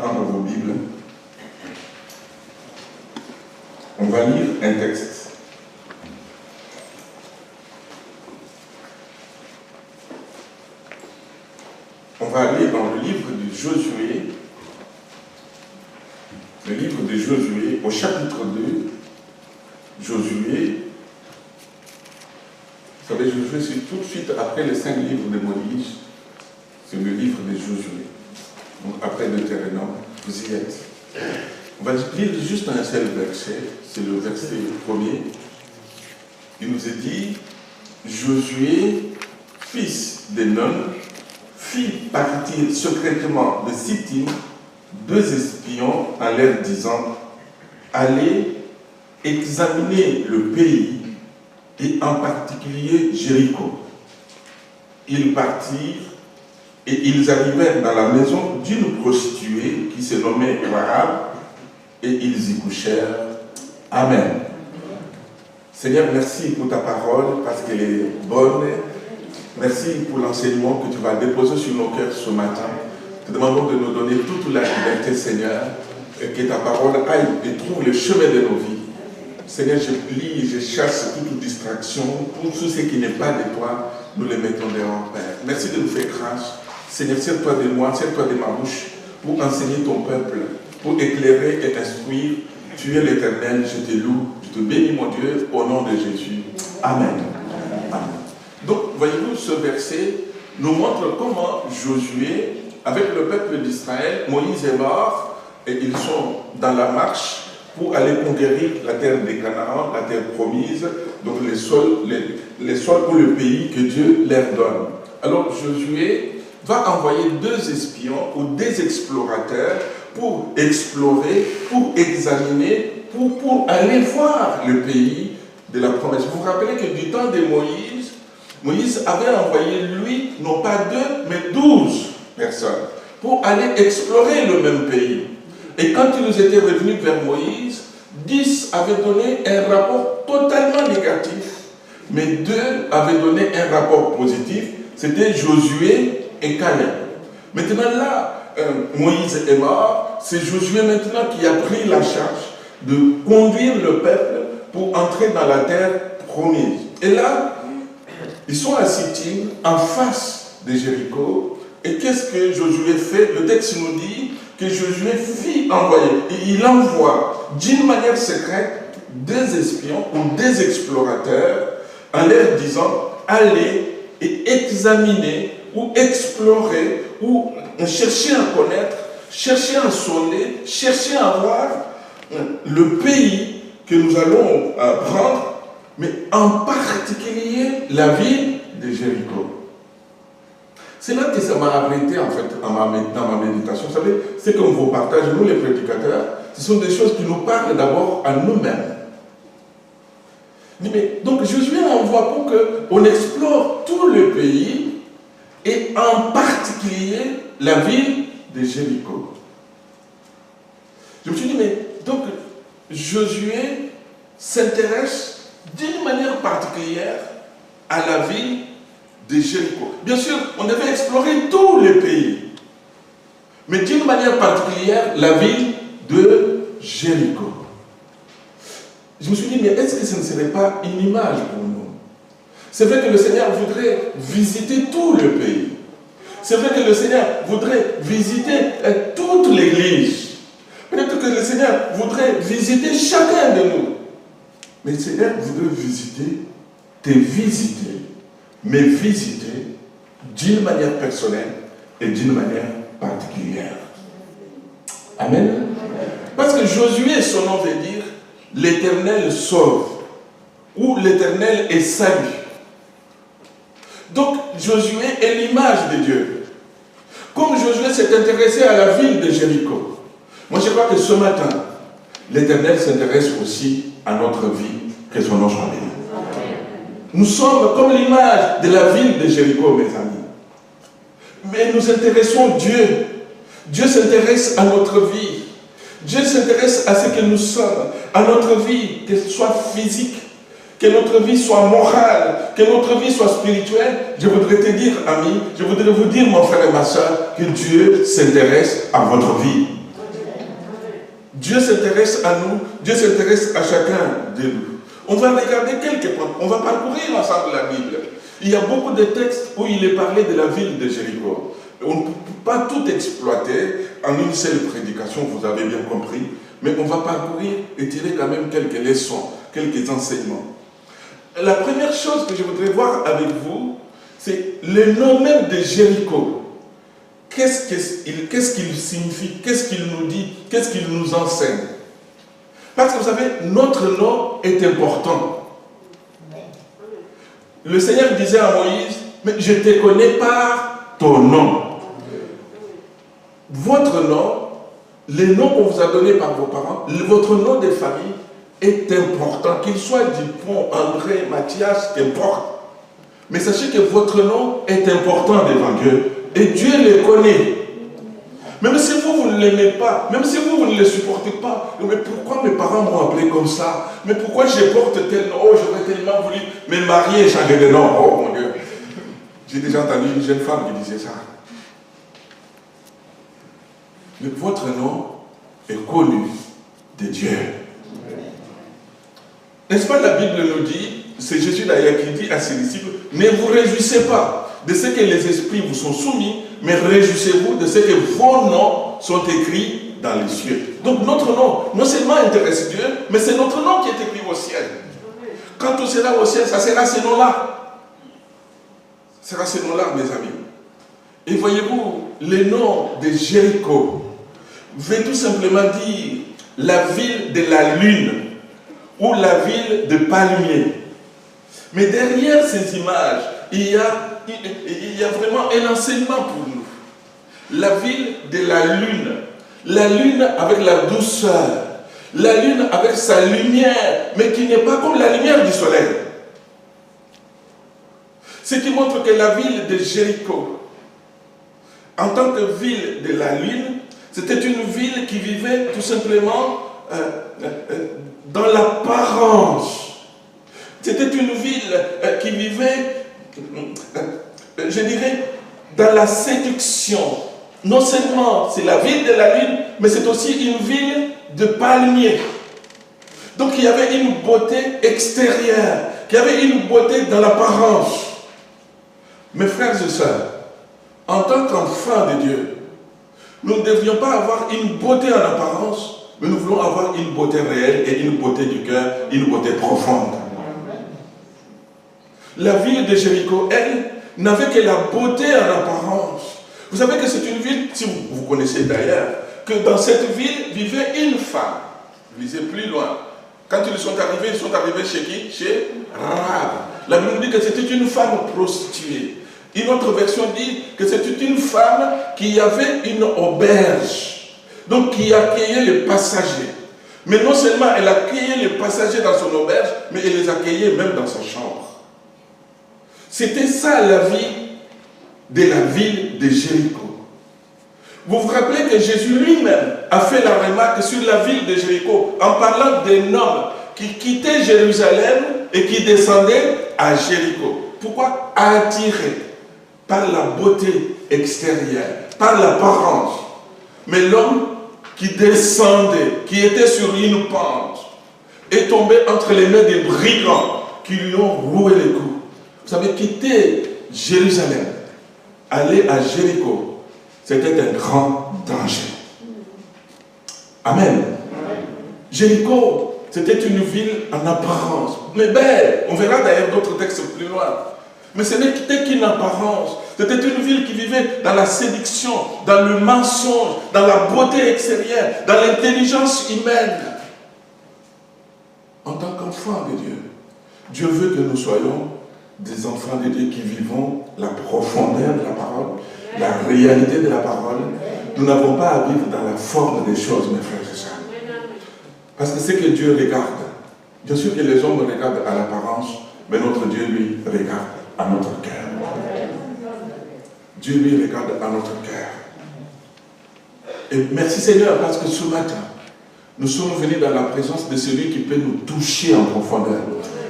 Prendre vos Bibles. On va lire un texte. On va aller dans le livre de Josué. Le livre de Josué, au chapitre 2. Josué. Vous savez, Josué, c'est tout de suite après les 5 livres de Moïse. C'est le livre de Josué. Donc après Deutéronome, vous y êtes. On va lire juste un seul verset, c'est le verset premier. Il nous est dit, Josué, fils de Nun, fit partir secrètement de Sittim 2 espions en leur disant, allez examiner le pays et en particulier Jéricho. Ils partirent et ils arrivèrent dans la maison d'une prostituée qui se nommait Rahab et ils y couchèrent. Amen. Seigneur, merci pour ta parole parce qu'elle est bonne. Merci pour l'enseignement que tu vas déposer sur nos cœurs ce matin. Te demandons de nous donner toute la liberté, Seigneur, et que ta parole aille et trouve le chemin de nos vies. Seigneur, je plie, je chasse toute distraction, tout ce qui n'est pas de toi, nous les mettons dehors, Père. Merci de nous faire grâce. Seigneur, sers-toi de moi, sers-toi de ma bouche pour enseigner ton peuple, pour éclairer et instruire. Tu es l'Éternel, je te loue, je te bénis, mon Dieu, au nom de Jésus. Amen. Amen. Donc, voyez-vous, ce verset nous montre comment Josué, avec le peuple d'Israël, Moïse est mort et ils sont dans la marche pour aller conquérir la terre des Canaan, la terre promise, donc les sols pour le pays que Dieu leur donne. Alors Josué va envoyer 2 espions ou des explorateurs pour explorer, pour examiner, pour aller voir le pays de la promesse. Vous vous rappelez que du temps de Moïse avait envoyé lui, non pas 2, mais 12 personnes, pour aller explorer le même pays. Et quand ils étaient revenus vers Moïse, 10 avaient donné un rapport totalement négatif, mais 2 avaient donné un rapport positif, c'était Josué et Caleb. Maintenant là, Moïse est mort, c'est Josué maintenant qui a pris la charge de conduire le peuple pour entrer dans la terre promise. Et là, ils sont à Sittim, en face de Jéricho, et qu'est-ce que Josué fait? Le texte nous dit que Josué fit envoyer, et il envoie d'une manière secrète 2 espions ou 2 explorateurs en leur disant allez et examiner ou explorer ou chercher à connaître, chercher à sonder, chercher à voir le pays que nous allons prendre, mais en particulier la ville de Jéricho. C'est là que ça m'a arrêté en fait dans ma méditation. Vous savez, c'est comme vous partagez, nous les prédicateurs, ce sont des choses qui nous parlent d'abord à nous-mêmes. Mais, donc Josué envoie pour qu'on explore tout le pays et en particulier la ville de Jéricho. Je me suis dit, mais donc Josué s'intéresse d'une manière particulière à la ville de Jéricho. Bien sûr, on devait explorer tout le pays, mais d'une manière particulière, la ville de Jéricho. Je me suis dit, mais est-ce que ce ne serait pas une image pour nous? C'est vrai que le Seigneur voudrait visiter tout le pays. C'est vrai que le Seigneur voudrait visiter toute l'Église. Peut-être que le Seigneur voudrait visiter chacun de nous. Mais le Seigneur voudrait te visiter, mais visiter d'une manière personnelle et d'une manière particulière. Amen. Parce que Josué, son nom veut dire l'Éternel sauve ou l'Éternel est salut. Donc Josué est l'image de Dieu. Comme Josué s'est intéressé à la ville de Jéricho, moi je crois que ce matin, l'Éternel s'intéresse aussi à notre vie, que son nom soit béni. Nous sommes comme l'image de la ville de Jéricho, mes amis. Mais nous intéressons Dieu. Dieu s'intéresse à notre vie. Dieu s'intéresse à ce que nous sommes, à notre vie, que ce soit physique, que notre vie soit morale, que notre vie soit spirituelle. Je voudrais te dire, ami, je voudrais vous dire, mon frère et ma soeur, que Dieu s'intéresse à votre vie. Dieu s'intéresse à nous, Dieu s'intéresse à chacun de nous. On va regarder quelques points, on va parcourir ensemble la Bible. Il y a beaucoup de textes où il est parlé de la ville de Jéricho. On ne peut pas tout exploiter en une seule prédication, vous avez bien compris, mais on va parcourir et tirer quand même quelques leçons, quelques enseignements. La première chose que je voudrais voir avec vous, c'est le nom même de Jéricho. Qu'est-ce qu'il signifie? Qu'est-ce qu'il nous dit? Qu'est-ce qu'il nous enseigne? Parce que vous savez, notre nom est important. Le Seigneur disait à Moïse, mais je te connais par ton nom. Votre nom, le nom qu'on vous a donné par vos parents, votre nom de famille est important. Qu'il soit Dupont, André, Mathias, qu'importe. Mais sachez que votre nom est important devant Dieu. Et Dieu le connaît. Même si vous ne l'aimez pas, même si vous ne le supportez pas, mais pourquoi mes parents m'ont appelé comme ça? Mais pourquoi je porte tel nom? Oh, j'aurais tellement voulu me marier et changer de nom. Oh mon Dieu. J'ai déjà entendu une jeune femme qui disait ça. Mais votre nom est connu de Dieu. N'est-ce pas, la Bible nous dit, c'est Jésus d'ailleurs qui dit à ses disciples, ne vous réjouissez pas de ce que les esprits vous sont soumis, mais réjouissez-vous de ce que vos noms sont écrits dans les cieux. Donc notre nom, non seulement intéresse Dieu, mais c'est notre nom qui est écrit au ciel. Quand tout sera au ciel, ça sera ces noms-là. Ce sera ces noms-là, mes amis. Et voyez-vous, le nom de Jéricho veut tout simplement dire la ville de la lune ou la ville de palmiers. Mais derrière ces images, il y a vraiment un enseignement pour nous. La ville de la lune avec la douceur, la lune avec sa lumière, mais qui n'est pas comme la lumière du soleil. Ce qui montre que la ville de Jéricho, en tant que ville de la lune, c'était une ville qui vivait tout simplement dans l'apparence. C'était une ville qui vivait, je dirais, dans la séduction. Non seulement c'est la ville de la lune, mais c'est aussi une ville de palmiers. Donc il y avait une beauté extérieure, il y avait une beauté dans l'apparence. Mes frères et sœurs, en tant qu'enfants de Dieu, nous ne devrions pas avoir une beauté en apparence, mais nous voulons avoir une beauté réelle et une beauté du cœur, une beauté profonde. La ville de Jéricho, elle, n'avait que la beauté en apparence. Vous savez que c'est une ville, si vous connaissez d'ailleurs, que dans cette ville vivait une femme. Lisez plus loin. Quand ils sont arrivés chez qui? Chez Rahab. La Bible dit que c'était une femme prostituée. Une autre version dit que c'était une femme qui avait une auberge. Donc qui accueillait les passagers. Mais non seulement elle accueillait les passagers dans son auberge, mais elle les accueillait même dans sa chambre. C'était ça la vie de la ville de Jéricho. Vous vous rappelez que Jésus lui-même a fait la remarque sur la ville de Jéricho en parlant d'un homme qui quittait Jérusalem et qui descendait à Jéricho. Pourquoi? Attiré par la beauté extérieure, par l'apparence. Mais l'homme qui descendait, qui était sur une pente, est tombé entre les mains des brigands qui lui ont roué les coups. Vous savez, quitter Jérusalem, aller à Jéricho, c'était un grand danger. Amen. Jéricho, c'était une ville en apparence, mais belle. On verra d'ailleurs d'autres textes plus loin. Mais ce n'était qu'une apparence. C'était une ville qui vivait dans la séduction, dans le mensonge, dans la beauté extérieure, dans l'intelligence humaine. En tant qu'enfants de Dieu, Dieu veut que nous soyons des enfants de Dieu qui vivons la profondeur de la parole, la réalité de la parole. Nous n'avons pas à vivre dans la forme des choses, mes frères et sœurs. Parce que c'est que Dieu regarde. Bien sûr que les hommes regardent à l'apparence, mais notre Dieu, lui, regarde à notre cœur. Dieu, lui, regarde à notre cœur. Et merci Seigneur, parce que ce matin, nous sommes venus dans la présence de celui qui peut nous toucher en profondeur.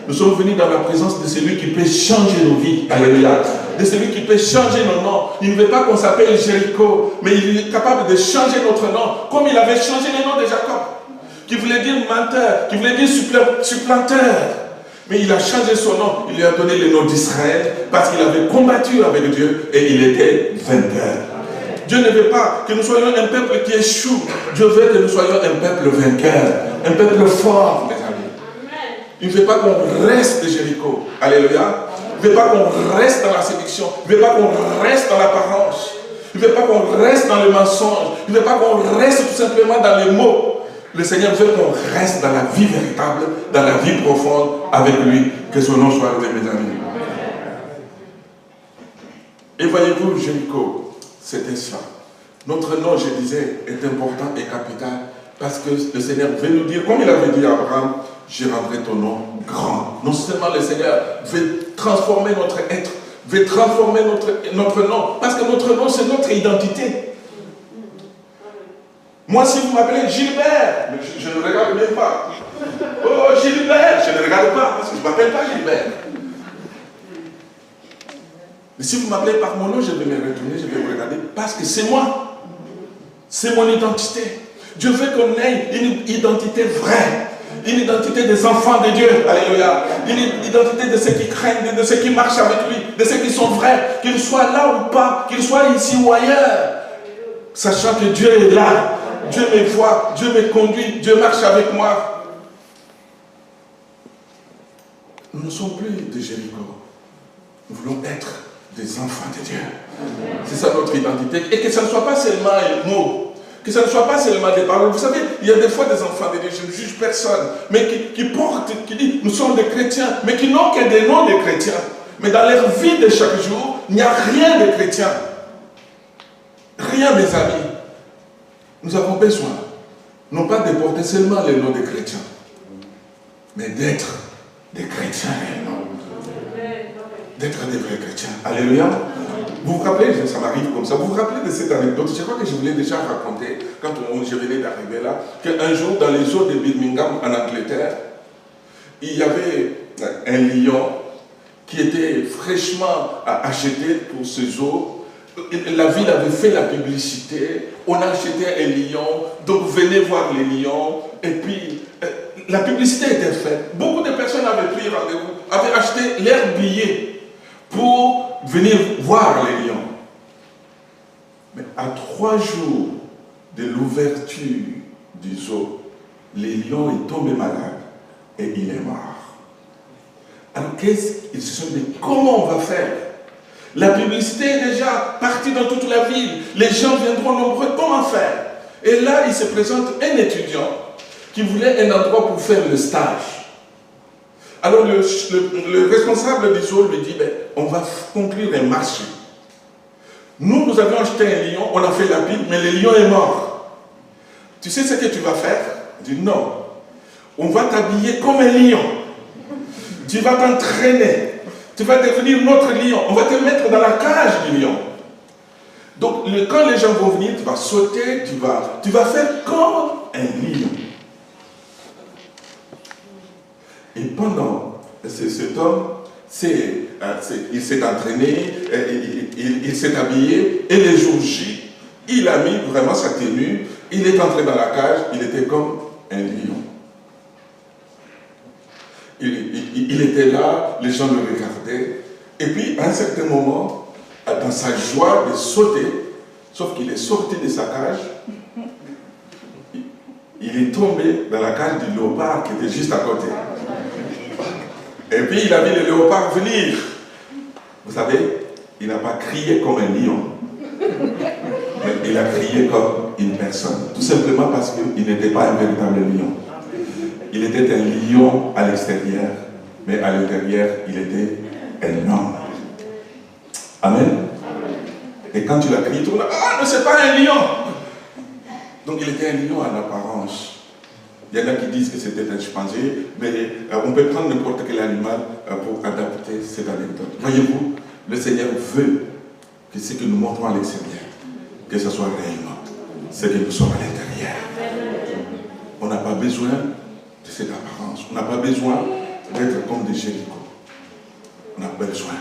Nous sommes venus dans la présence de celui qui peut changer nos vies. Alléluia. De celui qui peut changer nos noms. Il ne veut pas qu'on s'appelle Jéricho, mais il est capable de changer notre nom, comme il avait changé le nom de Jacob. qui voulait dire menteur, qui voulait dire supplanteur. Mais il a changé son nom, il lui a donné le nom d'Israël parce qu'il avait combattu avec Dieu et il était vainqueur. Dieu ne veut pas que nous soyons un peuple qui échoue. Dieu veut que nous soyons un peuple vainqueur, un peuple fort, mes amis. Il ne veut pas qu'on reste de Jéricho. Alléluia. Il ne veut pas qu'on reste dans la séduction. Il ne veut pas qu'on reste dans l'apparence. Il ne veut pas qu'on reste dans le mensonge. Il ne veut pas qu'on reste tout simplement dans les mots. Le Seigneur veut qu'on reste dans la vie véritable, dans la vie profonde avec lui. Que son nom soit loué, mes amis. Et voyez-vous, Jéricho, c'était ça. Notre nom, je disais, est important et capital parce que le Seigneur veut nous dire, comme il avait dit à Abraham, je rendrai ton nom grand. Non seulement le Seigneur veut transformer notre être, veut transformer notre nom, parce que notre nom, c'est notre identité. Moi, si vous m'appelez Gilbert, je ne regarde même pas. Oh, Gilbert, je ne regarde pas, parce que je ne m'appelle pas Gilbert. Mais si vous m'appelez par mon nom, je vais me retourner, je vais vous regarder, parce que c'est moi. C'est mon identité. Dieu veut qu'on ait une identité vraie. Une identité des enfants de Dieu. Alléluia. Une identité de ceux qui craignent, de ceux qui marchent avec lui, de ceux qui sont vrais, qu'ils soient là ou pas, qu'ils soient ici ou ailleurs. Sachant que Dieu est là. Dieu me voit, Dieu me conduit, Dieu marche avec moi. Nous ne sommes plus de Jéricho. Nous voulons être des enfants de Dieu. C'est ça notre identité. Et que ce ne soit pas seulement un mot. Que ce ne soit pas seulement des paroles. Vous savez, il y a des fois des enfants de Dieu, je ne juge personne, mais qui portent, qui disent, nous sommes des chrétiens, mais qui n'ont que des noms de chrétiens. Mais dans leur vie de chaque jour, il n'y a rien de chrétien. Rien, mes amis. Nous avons besoin, non pas de porter seulement les noms des chrétiens, mais d'être des chrétiens réellement. D'être des vrais chrétiens. Alléluia. Vous vous rappelez, ça m'arrive comme ça, vous vous rappelez de cette anecdote, je crois que je vous l'ai déjà raconté quand je venais d'arriver là, qu'un jour dans les eaux de Birmingham en Angleterre, il y avait un lion qui était fraîchement acheté pour ces eaux. La ville avait fait la publicité, on a acheté un lion, donc venez voir les lions, et puis la publicité était faite. Beaucoup de personnes avaient pris rendez-vous, avaient acheté leurs billets pour venir voir les lions. Mais à 3 jours de l'ouverture du zoo, le lion est tombé malade et il est mort. Alors ils se sont dit, comment on va faire? La publicité est déjà partie dans toute la ville, les gens viendront nombreux, comment faire? Et là, il se présente un étudiant qui voulait un endroit pour faire le stage. Alors le responsable du zoo lui dit, on va conclure un marché. Nous avions acheté un lion, on a fait la pile, mais le lion est mort. Tu sais ce que tu vas faire? Il dit, non. On va t'habiller comme un lion. Tu vas t'entraîner. Tu vas devenir notre lion. On va te mettre dans la cage du lion. Donc, quand les gens vont venir, tu vas sauter, tu vas faire comme un lion. Et pendant, cet homme, il s'est entraîné, il s'est habillé, et le jour J, il a mis vraiment sa tenue, il est entré dans la cage, il était comme un lion. Il était là, les gens le regardaient, et puis à un certain moment, dans sa joie de sauter, sauf qu'il est sorti de sa cage, il est tombé dans la cage du léopard qui était juste à côté. Et puis il a vu le léopard venir. Vous savez, il n'a pas crié comme un lion, mais il a crié comme une personne. Tout simplement parce qu'il n'était pas un véritable lion. Il était un lion à l'extérieur, mais à l'intérieur, il était un homme. Amen. Et quand tu l'as crié, tu dis, ah, mais c'est pas un lion. Donc il était un lion en apparence. Il y en a qui disent que c'était un chimpanzé, mais on peut prendre n'importe quel animal pour adapter cette anecdote. Voyez-vous, le Seigneur veut que ce que nous montrons à l'extérieur, que ce soit réellement ce que nous sommes à l'intérieur. On n'a pas besoin de cette apparence. On n'a pas besoin d'être comme des Jéricho. On a besoin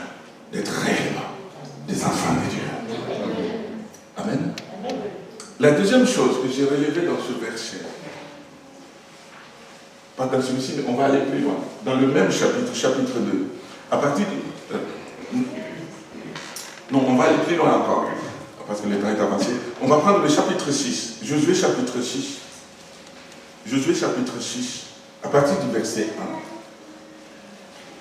d'être réellement des enfants de Dieu. Amen. La deuxième chose que j'ai relevée dans ce verset, pas dans celui-ci, mais on va aller plus loin. Dans le même chapitre, chapitre 2. À partir de... non, on va aller plus loin encore, parce que le temps est avancé. On va prendre le chapitre 6, Josué chapitre 6. Josué chapitre 6, à partir du verset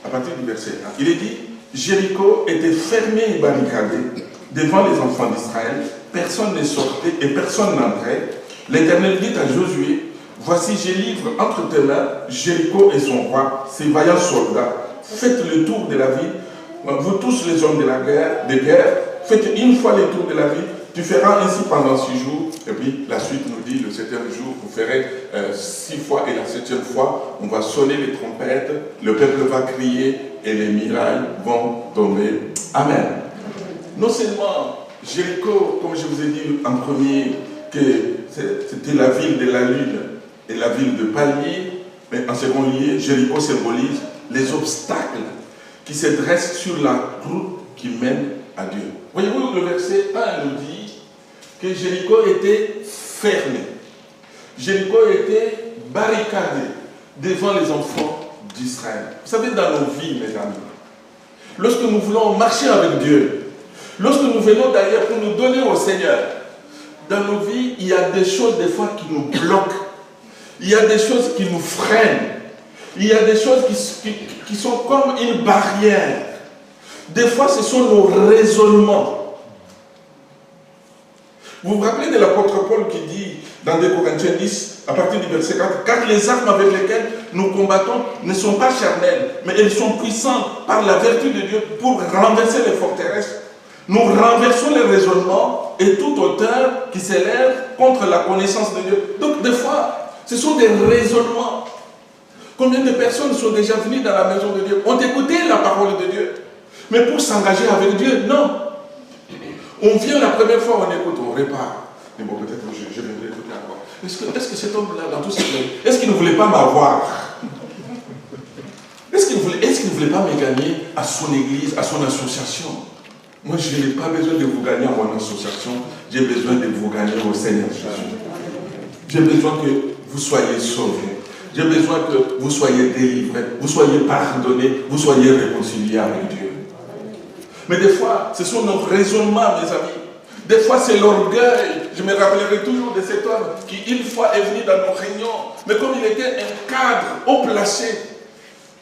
1. À partir du verset 1. Il est dit, Jéricho était fermé et barricadé devant les enfants d'Israël. Personne ne sortait et personne n'entrait. L'Éternel dit à Josué, voici, je livre entre tes mains Jéricho et son roi, ses vaillants soldats. Faites le tour de la ville. Vous tous les hommes de guerre, faites une fois le tour de la ville. Tu feras ainsi pendant 6 jours. Et puis la suite nous dit, le 7e jour, vous ferez 6 fois. Et la 7e fois, on va sonner les trompettes. Le peuple va crier et les murailles vont tomber. Amen. Non seulement Jéricho, comme je vous ai dit en premier, que c'était la ville de la lune et la ville de palmier, mais en second lieu, Jéricho symbolise les obstacles qui se dressent sur la route qui mène à Dieu. Voyez-vous, le verset 1 nous dit que Jéricho était fermé. Jéricho était barricadé devant les enfants d'Israël. Vous savez, dans nos vies, mes amis, lorsque nous voulons marcher avec Dieu, lorsque nous venons d'ailleurs pour nous donner au Seigneur, dans nos vies, il y a des choses des fois qui nous bloquent. Il y a des choses qui nous freinent. Il y a des choses qui sont comme une barrière. Des fois, ce sont nos raisonnements. Vous vous rappelez de l'apôtre Paul qui dit dans 2 Corinthiens 10, à partir du verset 4, car les armes avec lesquelles nous combattons ne sont pas charnelles, mais elles sont puissantes par la vertu de Dieu pour renverser les forteresses. Nous renversons les raisonnements et toute hauteur qui s'élève contre la connaissance de Dieu. Donc, des fois, ce sont des raisonnements. Combien de personnes sont déjà venues dans la maison de Dieu, ont écouté la parole de Dieu, mais pour s'engager avec Dieu, non. On vient la première fois, on écoute, on répare. Mais bon, peut-être que je viendrai écouter encore. Est-ce que cet homme-là, dans tout ce qu'il fait, est-ce qu'il ne voulait pas m'avoir? Est-ce qu'il ne voulait pas me gagner à son église, à son association? Moi, je n'ai pas besoin de vous gagner à mon association, j'ai besoin de vous gagner au Seigneur Jésus. J'ai besoin que vous soyez sauvés. J'ai besoin que vous soyez délivrés, vous soyez pardonnés, vous soyez réconciliés avec Dieu. Mais des fois, ce sont nos raisonnements, mes amis. Des fois, c'est l'orgueil. Je me rappellerai toujours de cet homme qui, une fois, est venu dans nos réunions. Mais comme il était un cadre haut placé,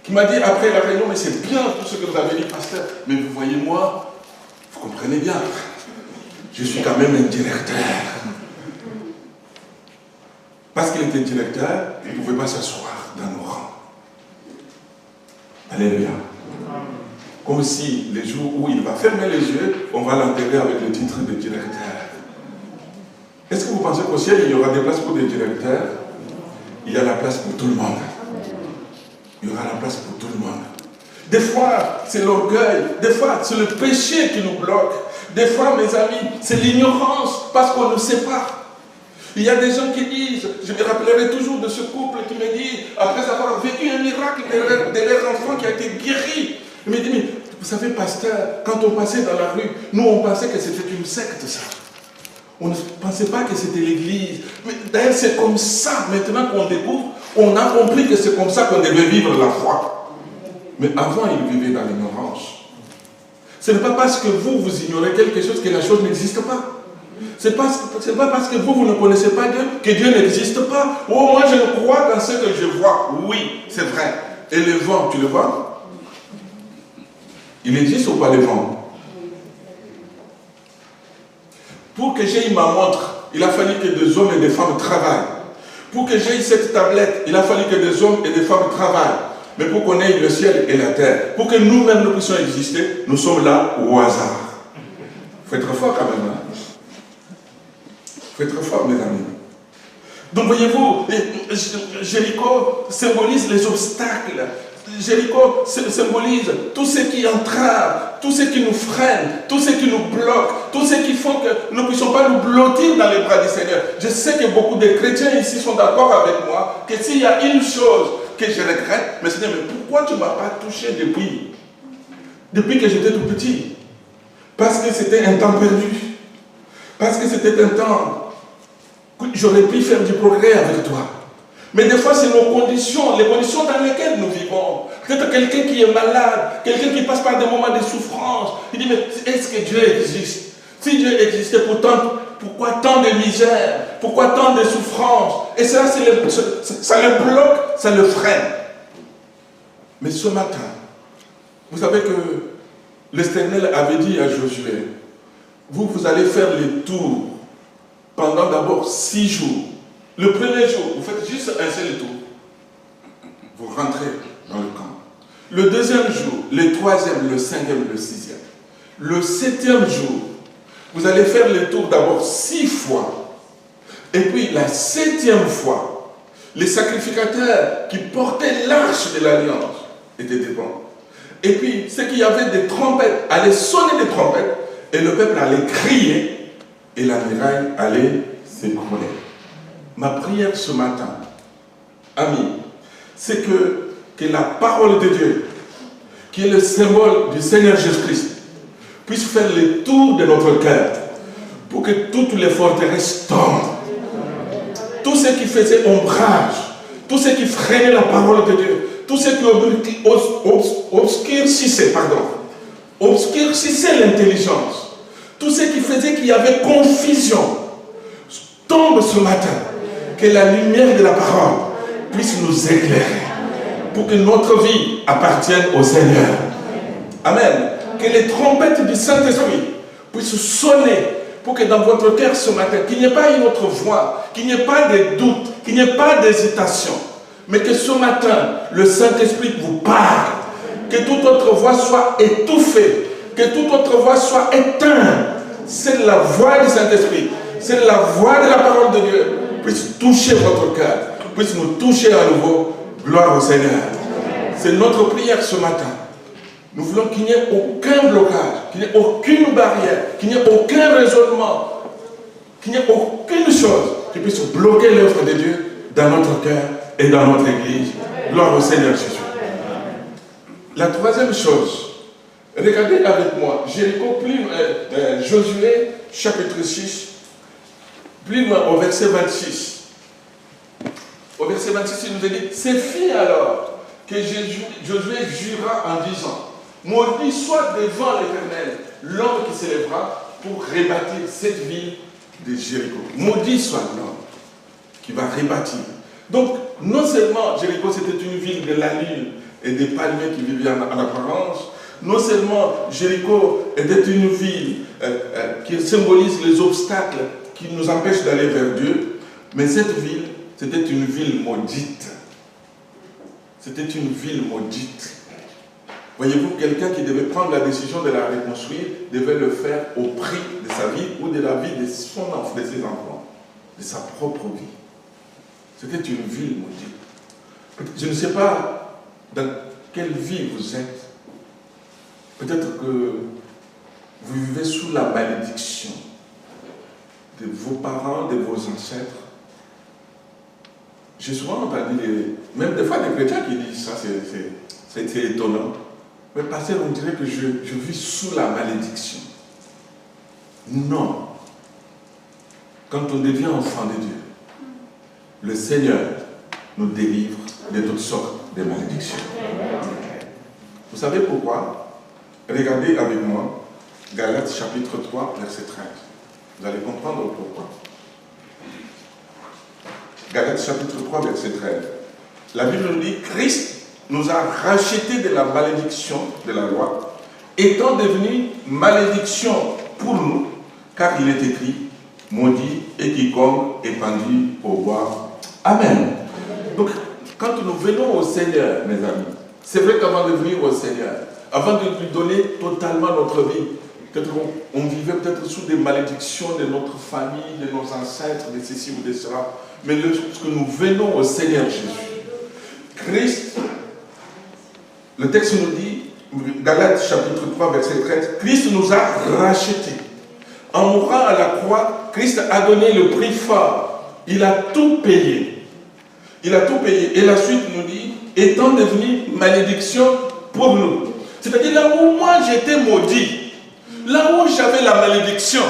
qui m'a dit après la réunion, mais c'est bien tout ce que vous avez dit, pasteur. Mais vous voyez, moi, vous comprenez bien, je suis quand même un directeur. Parce qu'il était directeur, il ne pouvait pas s'asseoir dans nos rangs. Alléluia. Comme si les jours où il va fermer les yeux, on va l'enterrer avec le titre de directeur. Est-ce que vous pensez qu'au ciel, il y aura des places pour des directeurs? Il y a la place pour tout le monde. Il y aura la place pour tout le monde. Des fois, c'est l'orgueil. Des fois, c'est le péché qui nous bloque. Des fois, mes amis, c'est l'ignorance parce qu'on ne sait pas. Il y a des gens qui disent, je me rappellerai toujours de ce couple qui me dit, après avoir vécu un miracle de leur enfant qui a été guéri, il me dit, mais vous savez, pasteur, quand on passait dans la rue, nous on pensait que c'était une secte, ça. On ne pensait pas que c'était l'église. Mais d'ailleurs, c'est comme ça, maintenant qu'on découvre, on a compris que c'est comme ça qu'on devait vivre la foi. Mais avant, ils vivaient dans l'ignorance. Ce n'est pas parce que vous ignorez quelque chose que la chose n'existe pas. Ce n'est pas parce que vous ne connaissez pas Dieu que Dieu n'existe pas. Oh, moi je ne crois dans ce que je vois. Oui, c'est vrai. Et le vent, tu le vois? Il existe ou pas le vent? Pour que j'aie ma montre, il a fallu que des hommes et des femmes travaillent. Pour que j'aie cette tablette, il a fallu que des hommes et des femmes travaillent. Mais pour qu'on ait le ciel et la terre, pour que nous-mêmes nous puissions exister, nous sommes là au hasard. Il faut être fort quand même. Hein? Il faut être fort, mes amis. Donc voyez-vous, Jéricho symbolise les obstacles. Jéricho symbolise tout ce qui entrave, tout ce qui nous freine, tout ce qui nous bloque, tout ce qui font que nous ne puissions pas nous blottir dans les bras du Seigneur. Je sais que beaucoup de chrétiens ici sont d'accord avec moi que s'il y a une chose que je regrette, mais Seigneur, mais pourquoi tu ne m'as pas touché depuis que j'étais tout petit? Parce que c'était un temps perdu. Parce que c'était un temps que j'aurais pu faire du progrès avec toi. Mais des fois, c'est nos conditions, les conditions dans lesquelles nous vivons. Peut-être quelqu'un qui est malade, quelqu'un qui passe par des moments de souffrance. Il dit, mais est-ce que Dieu existe? Si Dieu existait, pourquoi tant de misère? Pourquoi tant de souffrance? Et ça, ça le bloque, ça le freine. Mais ce matin, vous savez que l'Éternel avait dit à Josué, vous allez faire le tour pendant d'abord 6 jours. Le premier jour, vous faites juste un seul tour. Vous rentrez dans le camp. Le deuxième jour, le troisième, le cinquième, le sixième. Le septième jour, vous allez faire le tour d'abord 6 fois. Et puis la 7e fois, les sacrificateurs qui portaient l'arche de l'alliance étaient devant. Et puis ceux qui avaient des trompettes allaient sonner des trompettes et le peuple allait crier et la muraille allait s'écrouler. Ma prière ce matin, amis, c'est que la parole de Dieu, qui est le symbole du Seigneur Jésus-Christ, puisse faire le tour de notre cœur pour que toutes les forteresses tombent. Tout ce qui faisait ombrage, tout ce qui freinait la parole de Dieu, tout ce qui obscurcissait l'intelligence, tout ce qui faisait qu'il y avait confusion, tombe ce matin. Que la lumière de la parole puisse nous éclairer pour que notre vie appartienne au Seigneur. Amen. Que les trompettes du Saint-Esprit puissent sonner pour que dans votre cœur ce matin, qu'il n'y ait pas une autre voix, qu'il n'y ait pas de doute, qu'il n'y ait pas d'hésitation, mais que ce matin, le Saint-Esprit vous parle, que toute autre voix soit étouffée, que toute autre voix soit éteinte. C'est la voix du Saint-Esprit, c'est la voix de la parole de Dieu, puisse toucher votre cœur, puisse nous toucher à nouveau. Gloire au Seigneur. C'est notre prière ce matin. Nous voulons qu'il n'y ait aucun blocage, qu'il n'y ait aucune barrière, qu'il n'y ait aucun raisonnement, qu'il n'y ait aucune chose qui puisse bloquer l'œuvre de Dieu dans notre cœur et dans notre Église. Gloire au Seigneur Jésus. La troisième chose, regardez avec moi, Jéricho, Josué, chapitre 6, plus loin, au verset 26. Au verset 26, il nous est dit, c'est fit alors que Josué jura en disant, maudit soit devant l'Éternel l'homme qui s'élèvera pour rebâtir cette ville de Jéricho. Maudit soit l'homme qui va rebâtir. Donc, non seulement Jéricho c'était une ville de la lune et des palmiers qui vivaient en apparence, non seulement Jéricho était une ville qui symbolise les obstacles qui nous empêchent d'aller vers Dieu, mais cette ville, c'était une ville maudite. C'était une ville maudite. Voyez-vous, quelqu'un qui devait prendre la décision de la reconstruire devait le faire au prix de sa vie ou de la vie de ses enfants, de sa propre vie. C'était une ville maudite. Je ne sais pas dans quelle vie vous êtes. Peut-être que vous vivez sous la malédiction de vos parents, de vos ancêtres. J'ai souvent entendu, même des fois des chrétiens qui disent ça, c'est étonnant. Mais pasteur, on dirait que je vis sous la malédiction. Non. Quand on devient enfant de Dieu, le Seigneur nous délivre de toutes sortes de malédictions. Vous savez pourquoi? Regardez avec moi Galates chapitre 3, verset 13. Vous allez comprendre pourquoi. Galates chapitre 3, verset 13. La Bible nous dit, Christ nous a rachetés de la malédiction de la loi, étant devenu malédiction pour nous, car il est écrit, maudit et quiconque est pendu au bois. Amen. Donc, quand nous venons au Seigneur, mes amis, c'est vrai qu'avant de venir au Seigneur, avant de lui donner totalement notre vie, peut-être on vivait peut-être sous des malédictions de notre famille, de nos ancêtres, de ceci ou de cela. Mais lorsque nous venons au Seigneur Jésus, Christ, le texte nous dit, Galates chapitre 3, verset 13, Christ nous a rachetés. En mourant à la croix, Christ a donné le prix fort. Il a tout payé. Il a tout payé. Et la suite nous dit, étant devenu malédiction pour nous. C'est-à-dire là où moi j'étais maudit, là où j'avais la malédiction,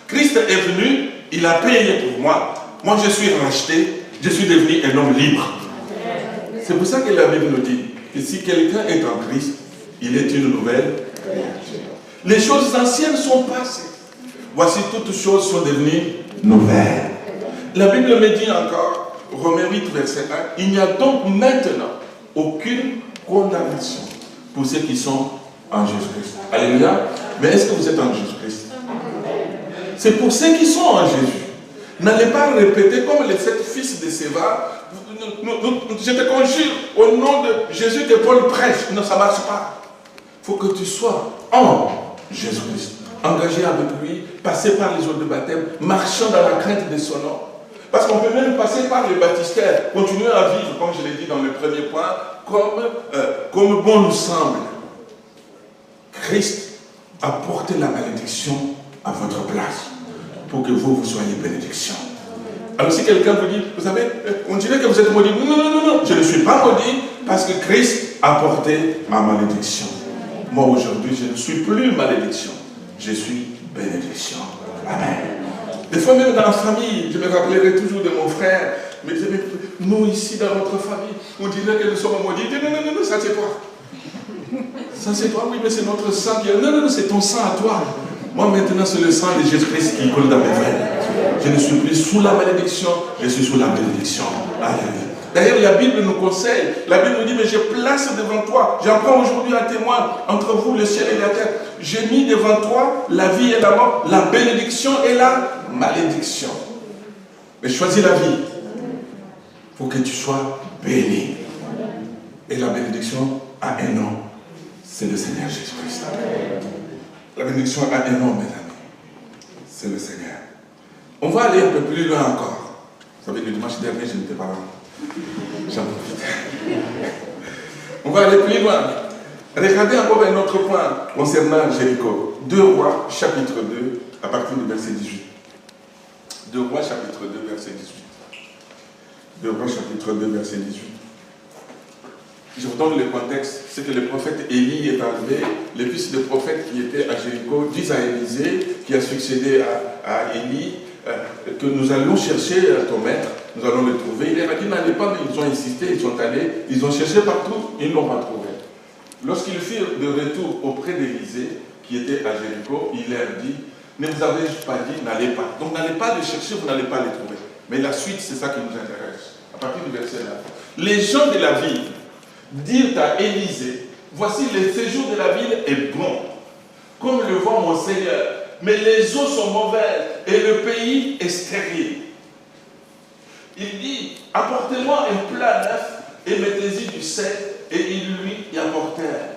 Christ est venu, il a payé pour moi. Moi je suis racheté, Je suis devenu un homme libre. C'est pour ça que la Bible nous dit que si quelqu'un est en Christ, il est une nouvelle créature. Les choses anciennes sont passées. Voici toutes choses sont devenues nouvelles. La Bible me dit encore, Romains 8, verset 1, il n'y a donc maintenant aucune condamnation pour ceux qui sont en Jésus-Christ. Alléluia. Mais est-ce que vous êtes en Jésus-Christ? C'est pour ceux qui sont en Jésus. N'allez pas répéter comme les 7 fils de Séva. Je te conjure au nom de Jésus que Paul prêche. Non, ça ne marche pas. Il faut que tu sois en Jésus-Christ. Engagé avec lui, passer par les eaux de baptême, marchant dans la crainte de son nom. Parce qu'on peut même passer par le baptistère, continuer à vivre, comme je l'ai dit dans le premier point, comme bon nous semble. Christ a porté la malédiction à votre place, pour que vous soyez bénédiction. Alors si quelqu'un vous dit, vous savez, on dirait que vous êtes maudit. Non, non, non, non, je ne suis pas maudit, parce que Christ a porté ma malédiction. Moi aujourd'hui, je ne suis plus malédiction, je suis bénédiction. Amen. Des fois même dans la famille, je me rappellerai toujours de mon frère, mais nous ici dans notre famille, on dirait que nous sommes maudits. Non, non, non, non, ça c'est toi. Ça c'est toi, oui, mais c'est notre sang qui est... Non, non, non, c'est ton sang à toi. Moi maintenant c'est le sang de Jésus-Christ qui coule dans mes veines. Je ne suis plus sous la malédiction, je suis sous la bénédiction. Alléluia. D'ailleurs la Bible nous conseille, la Bible nous dit, mais je place devant toi, j'en prends aujourd'hui un témoin entre vous, le ciel et la terre. J'ai mis devant toi la vie et la mort, la bénédiction et la malédiction. Mais choisis la vie pour que tu sois béni. Et la bénédiction a un nom, c'est le Seigneur Jésus-Christ. La bénédiction a un nom, mes amis, c'est le Seigneur. On va aller un peu plus loin encore. Vous savez, le dimanche dernier, je n'étais pas là. J'en profite. On va aller plus loin. Regardez encore un autre point concernant Jéricho. 2 Rois, chapitre 2, à partir du verset 18. 2 Rois, chapitre 2, verset 18. 2 Rois, chapitre 2, verset 18. Je vous donne le contexte. C'est que le prophète Élie est arrivé. Les fils de prophètes qui étaient à Jéricho disent à Élisée, qui a succédé à Élie, que nous allons chercher ton maître, nous allons le trouver. Il leur a dit, n'allez pas, mais ils ont insisté, ils sont allés, ils ont cherché partout, ils ne l'ont pas trouvé. Lorsqu'ils firent de retour auprès d'Élisée, qui était à Jéricho, il leur dit, ne vous avez-je pas dit, n'allez pas. Donc n'allez pas les chercher, vous n'allez pas les trouver. Mais la suite, c'est ça qui nous intéresse. À partir du verset là. Les gens de la ville dirent à Élisée, voici le séjour de la ville est bon, comme le voit mon Seigneur, mais les eaux sont mauvaises et le pays est stérile. Il dit, apportez-moi un plat neuf et mettez-y du sel, et ils lui y apportèrent.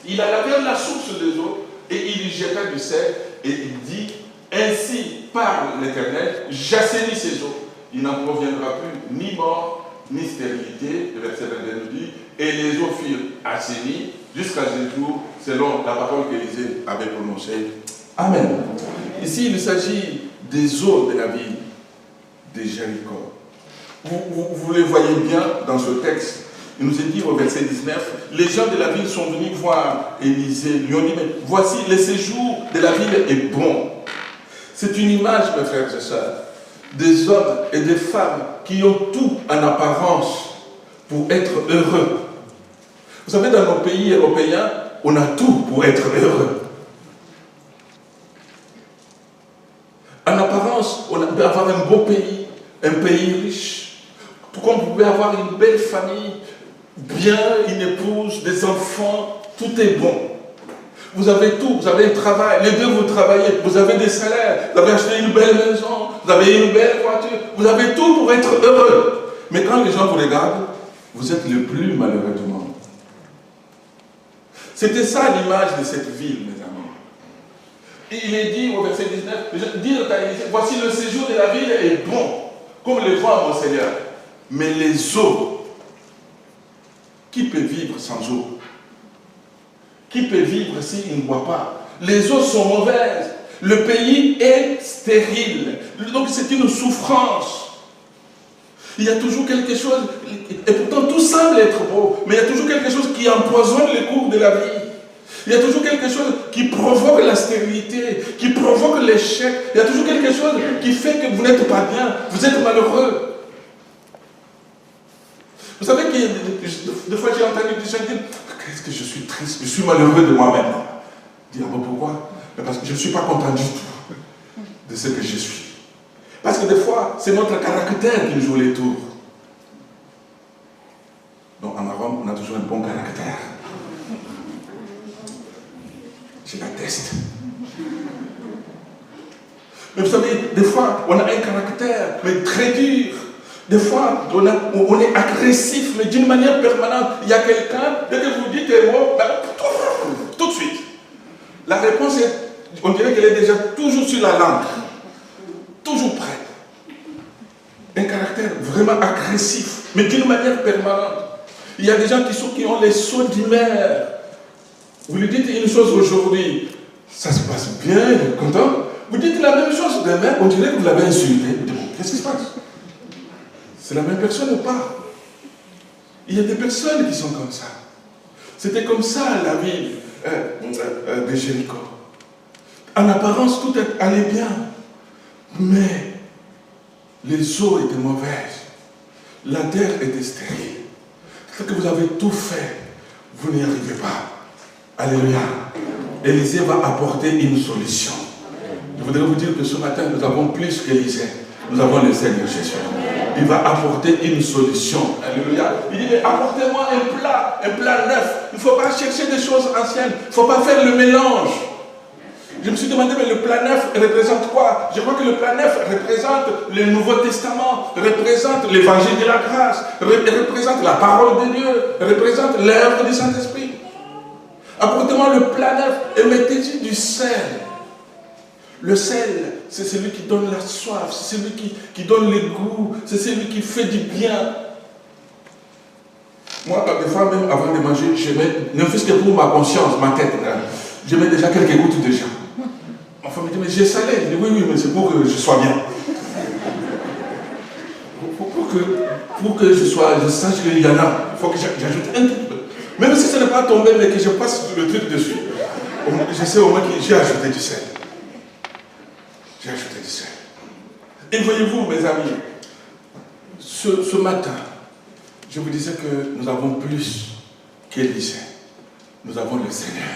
Il alla vers la source des eaux et il y jeta du sel et il dit, ainsi parle l'Éternel, j'assainis ces eaux, il n'en proviendra plus ni mort ni stérilité, le verset 22 nous dit, et les eaux furent assainies jusqu'à ce jour, selon la parole qu'Élisée avait prononcée. Amen. Ici, il s'agit des eaux de la ville de Jéricho. Vous les voyez bien dans ce texte. Il nous est dit au verset 19, les gens de la ville sont venus voir Élisée, lui ont dit, mais voici, le séjour de la ville est bon. C'est une image, mes frères et sœurs, des hommes et des femmes qui ont tout en apparence pour être heureux. Vous savez, dans nos pays européens, on a tout pour être heureux. En apparence, on peut avoir un beau pays, un pays riche, tout comme vous pouvez avoir une belle famille, bien, une épouse, des enfants, tout est bon. Vous avez tout, vous avez un travail, les deux vous travaillez, vous avez des salaires, vous avez acheté une belle maison, vous avez une belle voiture, vous avez tout pour être heureux. Mais quand les gens vous regardent, vous êtes le plus malheureux du monde. C'était ça l'image de cette ville, mes amis. Et il est dit au verset 19, dire à Élisée, voici le séjour de la ville est bon, comme le voit mon Seigneur. Mais les eaux, qui peut vivre sans eau? Qui peut vivre s'il ne boit pas? Les eaux sont mauvaises. Le pays est stérile. Donc c'est une souffrance. Il y a toujours quelque chose, et pourtant tout semble être beau, mais il y a toujours quelque chose qui empoisonne les cours de la vie. Il y a toujours quelque chose qui provoque la stérilité, qui provoque l'échec. Il y a toujours quelque chose qui fait que vous n'êtes pas bien, vous êtes malheureux. Vous savez que des fois j'ai entendu des gens dire, qu'est-ce que je suis triste, je suis malheureux de moi-même. Je dis, ah bon, pourquoi? Parce que je ne suis pas content du tout de ce que je suis. Parce que des fois, c'est notre caractère qui nous joue les tours. Donc en Rome, on a toujours un bon caractère. Je l'atteste. Mais vous savez, des fois, on a un caractère, mais très dur. Des fois, on est agressif, mais d'une manière permanente. Il y a quelqu'un, dès que vous dites un mot, tout de suite. La réponse est, on dirait qu'elle est déjà toujours sur la langue. Toujours prête. Un caractère vraiment agressif, mais d'une manière permanente. Il y a des gens qui ont les sauts d'humeur. Vous lui dites une chose aujourd'hui, ça se passe bien, il est content. Vous dites la même chose demain, on dirait que vous l'avez insulté. Vous dites, qu'est-ce qui se passe? C'est la même personne ou pas? Il y a des personnes qui sont comme ça. C'était comme ça la vie de Jéricho. En apparence, tout allait bien. Mais les eaux étaient mauvaises. La terre était stérile. C'est que vous avez tout fait. Vous n'y arrivez pas. Alléluia. Élisée va apporter une solution. Je voudrais vous dire que ce matin, nous avons plus qu'Élisée. Nous avons le Seigneur Jésus. Il va apporter une solution. Alléluia. Il dit, mais apportez-moi un plat neuf. Il ne faut pas chercher des choses anciennes. Il ne faut pas faire le mélange. Je me suis demandé, mais le plat neuf représente quoi? Je crois que le plat neuf représente le Nouveau Testament, représente l'évangile de la grâce, représente la parole de Dieu, représente l'œuvre du Saint-Esprit. Apportez-moi le plat neuf et mettez-y du sel. Le sel, c'est celui qui donne la soif, c'est celui qui donne le goût, c'est celui qui fait du bien. Moi, des fois, même avant de manger, je mets, ne fût-ce que pour ma conscience, ma tête, je mets déjà quelques gouttes déjà. Ma femme me dit, mais j'ai salé. Je dis, oui, mais c'est pour que je sois bien. Pour que je sache qu'il y en a, il faut que j'ajoute un petit peu. Même si ce n'est pas tombé, mais que je passe le truc dessus. Je sais au moins que j'ai ajouté du sel. J'ai ajouté du sel. Et voyez-vous, mes amis, ce matin, je vous disais que nous avons plus qu'Élisée. Nous avons le Seigneur.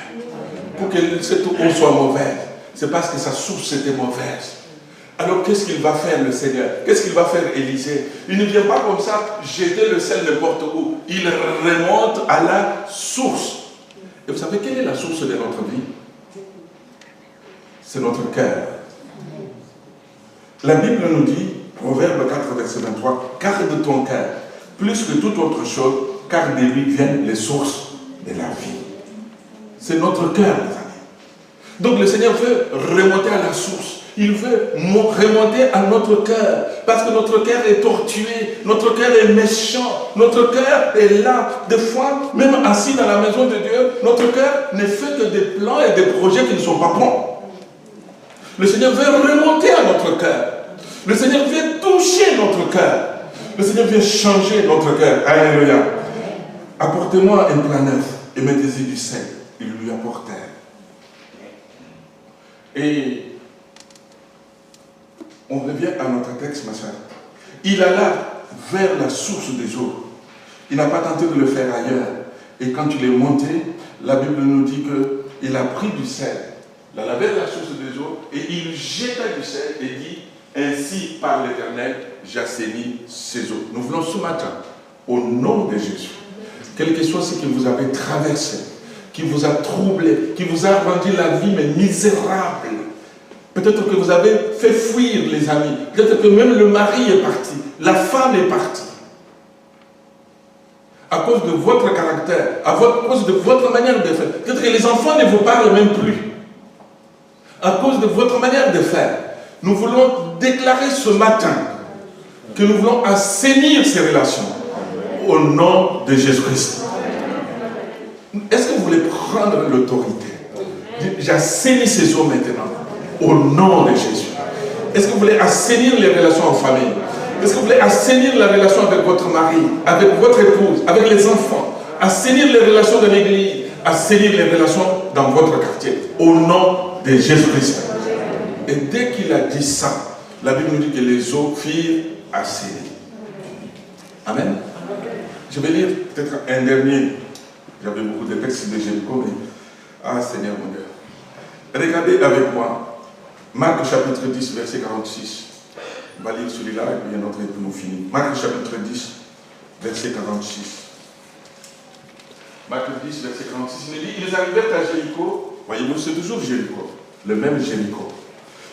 Pour que cette eau soit mauvaise, c'est parce que sa source était mauvaise. Alors qu'est-ce qu'il va faire le Seigneur? Qu'est-ce qu'il va faire Élisée? Il ne vient pas comme ça jeter le sel n'importe où. Il remonte à la source. Et vous savez quelle est la source de notre vie? C'est notre cœur. La Bible nous dit, Proverbe 4, verset 23, garde ton cœur, plus que toute autre chose, car de lui viennent les sources de la vie. C'est notre cœur, les amis. Donc le Seigneur veut remonter à la source. Il veut remonter à notre cœur. Parce que notre cœur est tortué. Notre cœur est méchant. Notre cœur est là. Des fois, même assis dans la maison de Dieu, notre cœur ne fait que des plans et des projets qui ne sont pas bons. Le Seigneur veut remonter à notre cœur. Le Seigneur veut toucher notre cœur. Le Seigneur veut changer notre cœur. Alléluia. Apportez-moi un plat neuf et mettez-y du sel. Il lui apportait. Et on revient à notre texte, ma soeur. Il alla vers la source des eaux. Il n'a pas tenté de le faire ailleurs. Et quand il est monté, la Bible nous dit qu'il a pris du sel. Il alla vers la source des eaux et il jeta du sel et dit, ainsi par l'Éternel, j'assainis ces eaux. Nous voulons ce matin, au nom de Jésus, quel que soit ce que vous avez traversé, qui vous a troublé, qui vous a rendu la vie mais misérable. Peut-être que vous avez fait fuir les amis. Peut-être que même le mari est parti. La femme est partie. À cause de votre caractère, à cause de votre manière de faire. Peut-être que les enfants ne vous parlent même plus. À cause de votre manière de faire. Nous voulons déclarer ce matin que nous voulons assainir ces relations. Au nom de Jésus-Christ. Est-ce que vous voulez prendre l'autorité? J'assainis ces eaux maintenant. Au nom de Jésus. Est-ce que vous voulez assainir les relations en famille? Est-ce que vous voulez assainir la relation avec votre mari, avec votre épouse, avec les enfants? Assainir les relations de l'église, assainir les relations dans votre quartier. Au nom de Jésus-Christ. Et dès qu'il a dit ça, la Bible nous dit que les eaux firent assainir. Amen. Je vais lire peut-être un dernier. J'avais beaucoup de textes de Jéricho, mais... Ah Seigneur mon Dieu. Regardez avec moi. Marc chapitre 10, verset 46. On va lire celui-là et puis un autre et puis nous finissons. Marc chapitre 10, verset 46. Marc 10, verset 46. Il dit, ils arrivèrent à Jéricho. Voyez-vous, c'est toujours Jéricho. Le même Jéricho.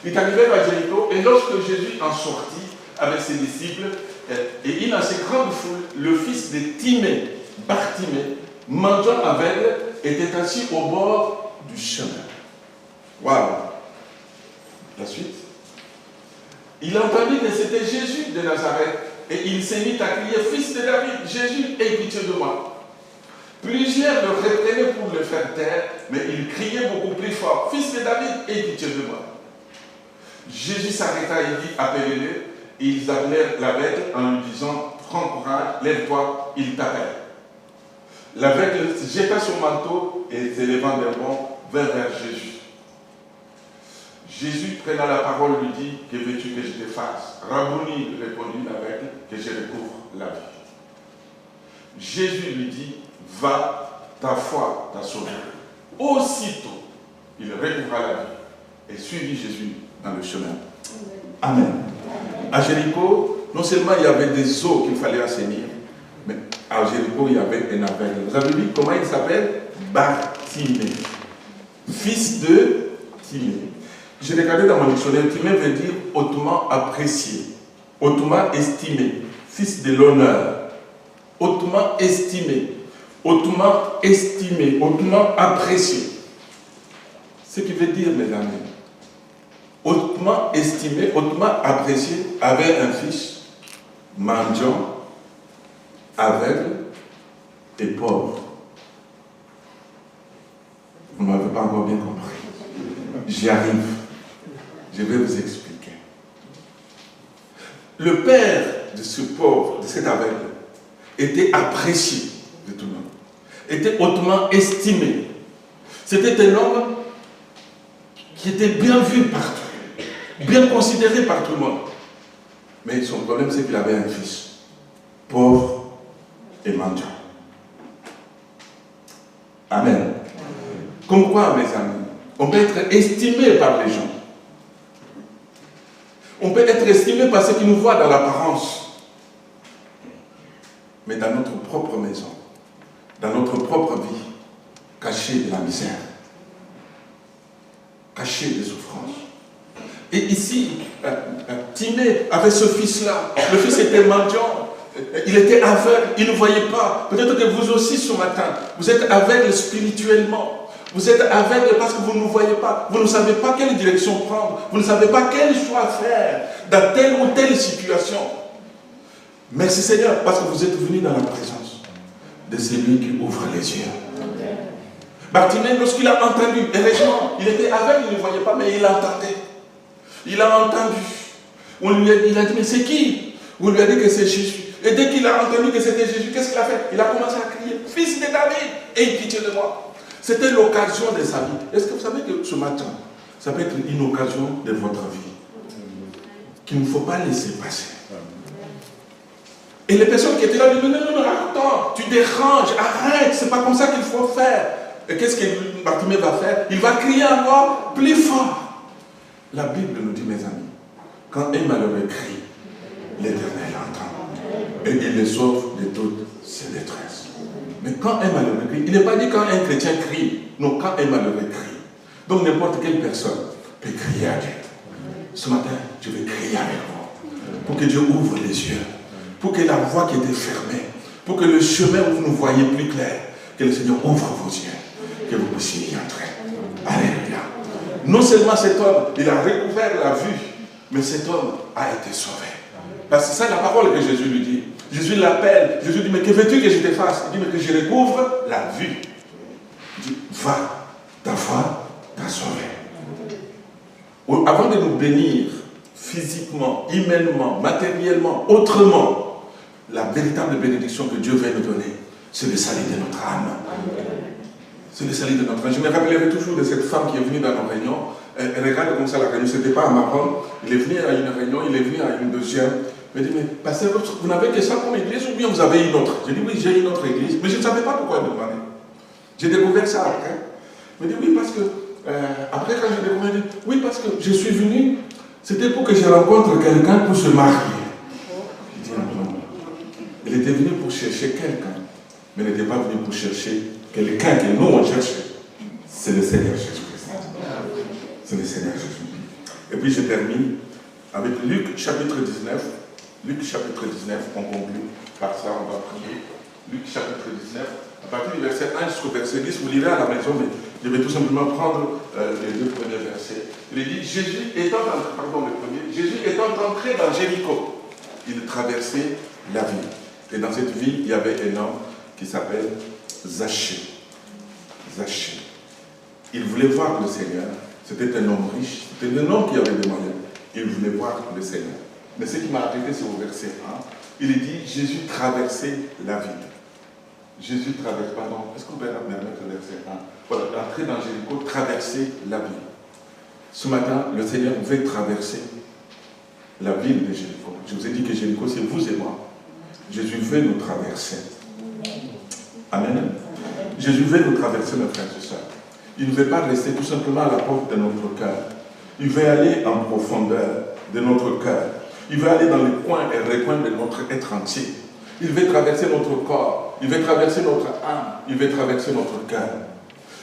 Ils arrivèrent à Jéricho et lorsque Jésus en sortit avec ses disciples, et il a ces grandes foules, le fils de Timée, Bartimée, mendiant aveugle, était assis au bord du chemin. Waouh! La suite. Il entendit que c'était Jésus de Nazareth et il s'est mis à crier, fils de David, Jésus, aie pitié de moi. Plusieurs le reprenaient pour le faire taire, mais il criait beaucoup plus fort, fils de David, aie pitié de moi. Jésus s'arrêta et dit, appelez-le. Ils appelèrent l'aveugle en lui disant, prends courage, lève-toi, il t'appelle. L'aveugle jeta son manteau et s'élevant d'un bond vers Jésus. Jésus, prenant la parole, lui dit, que veux-tu que je te fasse? Rabouni, répondit l'aveugle, que je recouvre la vie. Jésus lui dit, va, ta foi t'a sauvé. Aussitôt, il recouvra la vie et suivit Jésus dans le chemin. Amen. À Jéricho, non seulement il y avait des eaux qu'il fallait assainir, mais à Jéricho, il y avait un aveugle. Vous avez vu comment il s'appelle? Bartimée, fils de Timée. J'ai regardé dans mon dictionnaire, Timée veut dire hautement apprécié, hautement estimé, fils de l'honneur, hautement estimé, hautement estimé, hautement apprécié. Ce qui veut dire, mes amis, hautement estimé, hautement apprécié, avait un fils mendiant, aveugle et pauvre. Vous ne m'avez pas encore bien compris. J'y arrive. Je vais vous expliquer. Le père de ce pauvre, de cet aveugle, était apprécié de tout le monde, était hautement estimé. C'était un homme qui était bien vu partout, bien considéré par tout le monde. Mais son problème, c'est qu'il avait un fils pauvre et mendiant. Amen. Comme quoi, mes amis, on peut être estimé par les gens. On peut être estimé par ceux qui nous voient dans l'apparence. Mais dans notre propre maison, dans notre propre vie, caché de la misère, caché des souffrances. Et ici, Timée avait ce fils-là. Le fils était mendiant, il était aveugle, il ne voyait pas. Peut-être que vous aussi ce matin, vous êtes aveugle spirituellement. Vous êtes aveugle parce que vous ne voyez pas. Vous ne savez pas quelle direction prendre. Vous ne savez pas quel choix faire dans telle ou telle situation. Merci Seigneur parce que vous êtes venu dans la présence de celui qui ouvre les yeux. Bartimée, lorsqu'il a entendu, heureusement, il était aveugle, il ne voyait pas, mais il entendait. Il a entendu. Il a dit, mais c'est qui? On lui a dit que c'est Jésus. Et dès qu'il a entendu que c'était Jésus, qu'est-ce qu'il a fait? Il a commencé à crier, fils de David, aie pitié de moi. C'était l'occasion de sa vie. Est-ce que vous savez que ce matin, ça peut être une occasion de votre vie qu'il ne faut pas laisser passer. Et les personnes qui étaient là disent, non, attends, tu déranges, arrête, c'est pas comme ça qu'il faut faire. Et qu'est-ce que Bartimée va faire? Il va crier encore plus fort. La Bible nous dit, mes amis, quand un malheureux crie, l'Éternel entend. Et il les sauve de toutes ses détresses. Mais quand un malheureux crie, il n'est pas dit quand un chrétien crie, non, quand un malheureux crie. Donc n'importe quelle personne peut crier à Dieu. Ce matin, je vais crier avec vous, pour que Dieu ouvre les yeux, pour que la voie qui était fermée, pour que le chemin où vous nous voyez plus clair, que le Seigneur ouvre vos yeux, que vous puissiez y entrer. Alléluia. Non seulement cet homme, il a recouvert la vue, mais cet homme a été sauvé. Parce que c'est ça la parole que Jésus lui dit. Jésus l'appelle, Jésus dit, mais que veux-tu que je te fasse? Il dit, mais que je recouvre la vue. Il dit, va, ta foi t'a sauvé. Avant de nous bénir physiquement, humainement, matériellement, autrement, la véritable bénédiction que Dieu veut nous donner, c'est le salut de notre âme. C'est le salut de notre âme. Je me rappellerai toujours de cette femme qui est venue dans nos réunions. Elle regarde comme ça la réunion. Ce n'était pas à Maroc. Il est venu à une réunion, il est venu à une deuxième. Il me dit, mais pasteur, vous n'avez que ça comme église ou bien vous avez une autre? J'ai dit, oui, j'ai une autre église, mais je ne savais pas pourquoi il me demandait. J'ai découvert ça après. Il me dit, oui, parce que, après quand j'ai découvert, il dit, oui, parce que je suis venu, c'était pour que je rencontre quelqu'un pour se marier. J'ai dit, non. Il était venu pour chercher quelqu'un, mais il n'était pas venu pour chercher quelqu'un que nous on cherchait. C'est le Seigneur Jésus-Christ. C'est le Seigneur Jésus-Christ. Et puis je termine avec Luc chapitre 19. Luc chapitre 19, on conclut par ça, on va prier. Luc chapitre 19, à partir du verset 1 jusqu'au verset 10, vous lirez à la maison, mais je vais tout simplement prendre les deux premiers versets. Il dit, Jésus étant entré dans Jéricho, il traversait la ville. Et dans cette ville, il y avait un homme qui s'appelle Zachée. Zachée. Il voulait voir le Seigneur. C'était un homme riche. C'était un homme qui avait des moyens. Il voulait voir le Seigneur. Mais ce qui m'a arrêté, c'est au verset 1. Il dit, Jésus traversait la ville. Jésus traverse, pardon, est-ce qu'on peut mettre le verset 1? Voilà, entrer dans Jéricho, traverser la ville. Ce matin, le Seigneur veut traverser la ville de Jéricho. Je vous ai dit que Jéricho, c'est vous et moi. Jésus veut nous traverser. Amen. Jésus veut nous traverser, mes frères et sœurs. Il ne veut pas rester tout simplement à la porte de notre cœur. Il veut aller en profondeur de notre cœur. Il veut aller dans les coins et recoins de notre être entier. Il veut traverser notre corps. Il veut traverser notre âme. Il veut traverser notre cœur.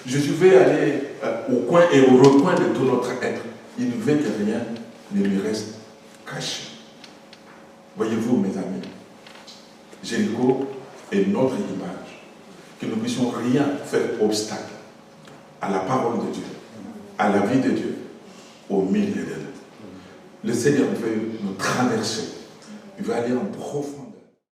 Jésus veut aller au coin et au recoin de tout notre être. Il ne veut que rien ne lui reste caché. Voyez-vous, mes amis, Jéricho est notre image. Que nous ne puissions rien faire obstacle à la parole de Dieu, à la vie de Dieu, au milieu de nous. Le Seigneur veut nous traverser. Il veut aller en profondeur.